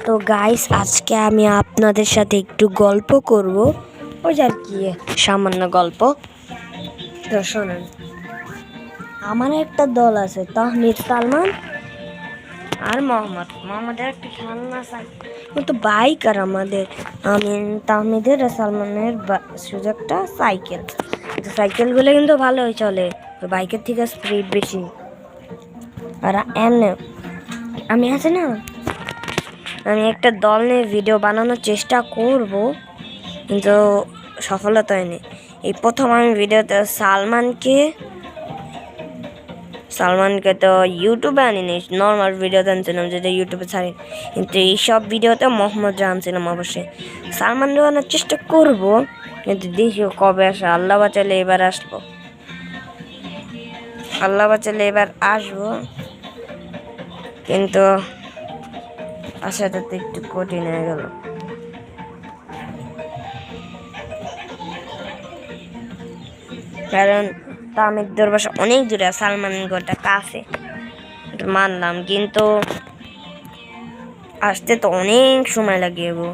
তো গাইস, আজকে আমি আপনাদের সাথে একটু গল্প করব। ওই আর কি, সামান্য গল্প। তো শোনেন, আমার একটা দল আছে, তাহমিদ, সালমান আর মোহাম্মদের একটা খেলনা তো বাইক। আর আমাদের আমি তাহমিদের আর সালমানের শুধু একটা সাইকেল। সাইকেলগুলো কিন্তু ভালোই চলে, বাইকের থেকে স্পিড বেশি। আর এমনি আমি আছে না, আমি একটা দল নিয়ে ভিডিও বানানোর চেষ্টা করব, কিন্তু সফলতা হয়নি। এই প্রথম আমি ভিডিওতে সালমানকে তো ইউটিউবে আনিনি, নর্মাল ভিডিওতে আনছিলাম, যেটা ইউটিউবে ছাড়ি। কিন্তু এইসব ভিডিওতে মোহাম্মদ আনছিলাম। অবশ্যই সালমান আনার চেষ্টা করব, কিন্তু দেখি কবে আসে। আল্লাহ বাঁচালে এবার আসবো, কিন্তু আসাটা তো একটু কঠিন হয়ে গেল। কারণ তামিদের বাসা অনেক দূরে, সালমান গড়টা কাছে, মানলাম, কিন্তু আসতে তো অনেক সময় লাগে গো।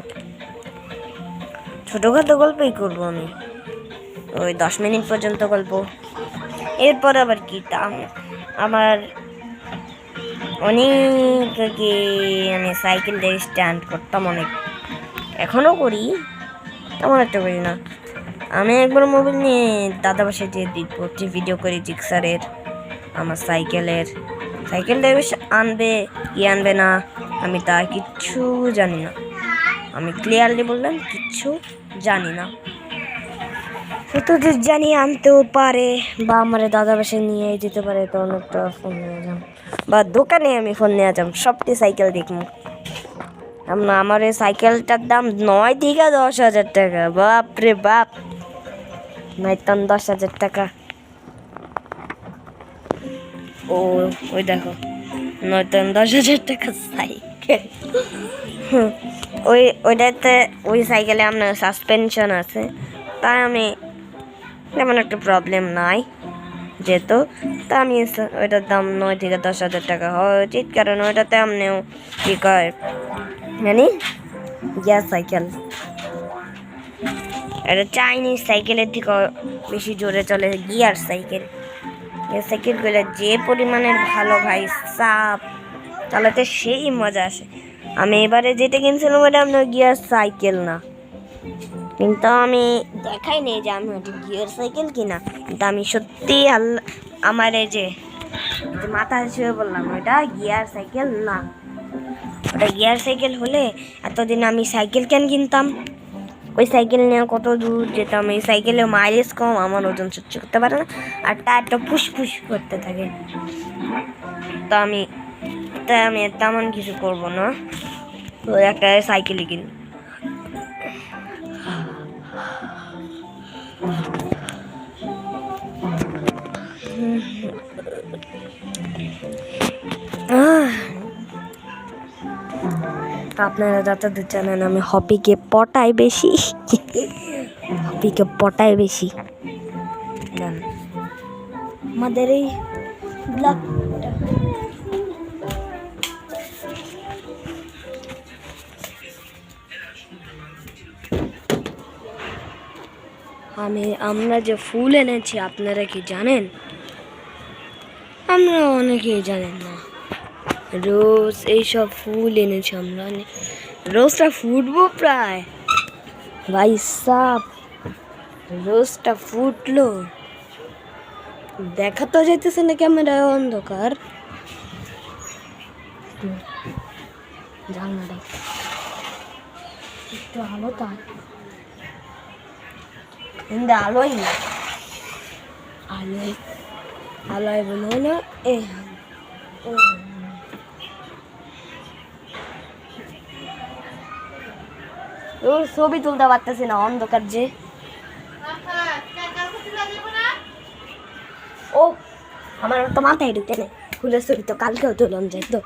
ছোটখাটো গল্পই করবো আমি, ওই 10 মিনিট পর্যন্ত গল্প। এরপর আবার কি, আমার অনেক আগে আমি সাইকেল দিয়ে স্ট্যান্ড করতাম অনেক, এখনো করি, তেমন একটা করি না। আমি একবার মোবাইল নিয়ে দাদা বাসায় যেয়ে দেখছি, ভিডিও করি জিক্সারের, আমার সাইকেলটা বেশ আনবে কি আনবে না আমি তা কিচ্ছু জানি না। আমি ক্লিয়ারলি বললাম, কিচ্ছু জানি না। যতদূর জানি আনতেও পারে, বা আমার দাদা বাসায় নিয়ে যেতে পারে, তখন একটা ফোন নিয়ে যাম, বা দোকানে আমি ফোন নিয়ে যাম, সবটি সাইকেল দেখবো। আমার এই সাইকেলটার দাম 9 থেকে 10,000 টাকা। বাপরে বাপ, নাইতাম 10,000 টাকা। ওই দেখো, নয়তন 10,000 টাকা সাইকেল। ওইটাতে ওই সাইকেলে আপনার সাসপেনশন আছে, তাই আমি তেমন একটা প্রবলেম নাই যেহেতু, তা আমি ওইটার দাম 9 থেকে 10,000 টাকা হওয়া উচিত। কারণ ওইটাতে আপনিও কি কয় জানি গ্যাস সাইকেল, এটা চাইনিজ সাইকেলের থেকে বেশি জোরে চলে গিয়ার সাইকেল। গ্যাস সাইকেলগুলো যে পরিমাণের ভালো ভাই, সাপ চালাতে সেই মজা আসে। আমি এবারে যেটা কিনছিলাম ওটা আপনার গিয়ার সাইকেল না, কিন্তু আমি দেখাই নেই যে আমি ওটা গিয়ার সাইকেল কিনা। কিন্তু আমি সত্যি আমার এই যে মাথা হিসেবে বললাম, ওটা গিয়ার সাইকেল না। ওটা গিয়ার সাইকেল হলে এতদিন আমি সাইকেল কেন কিনতাম? ওই সাইকেল নিয়ে কত দূর যেতাম। এই সাইকেলের মাইলেজ কম, আমার ওজন সহ্য করতে পারে না, আর টায়ারটা ফুস করতে থাকে। তাই আমি তেমন কিছু করবো না, ওই একটা সাইকেলই কিনি। আপনারা যতদূর জানেন আমি হবিকে পটাই বেশি। আমাদের এই আমরা যে ফুল এনেছি আপনারা কি জানেন? আমরা অনেকেই জানেন না। রোজ এইসব ফুল এনেছি আমরা, রোজটা ফুটবো প্রায় ভাই সাব, রোজটা ফুটলো, দেখা তো যাইতেছে না, ক্যামেরায় অন্ধকার। জানলাটা একটু আলো, তার কিন্তু আলোই না, আলোয় বলো না। ওর ছবি তুলতে পারতেছি না, অন্ধকার যে। ও আমার তো মাথায় ঢুকে নেই, ফুলের ছবি তো কালকেও তুলন যায় তো।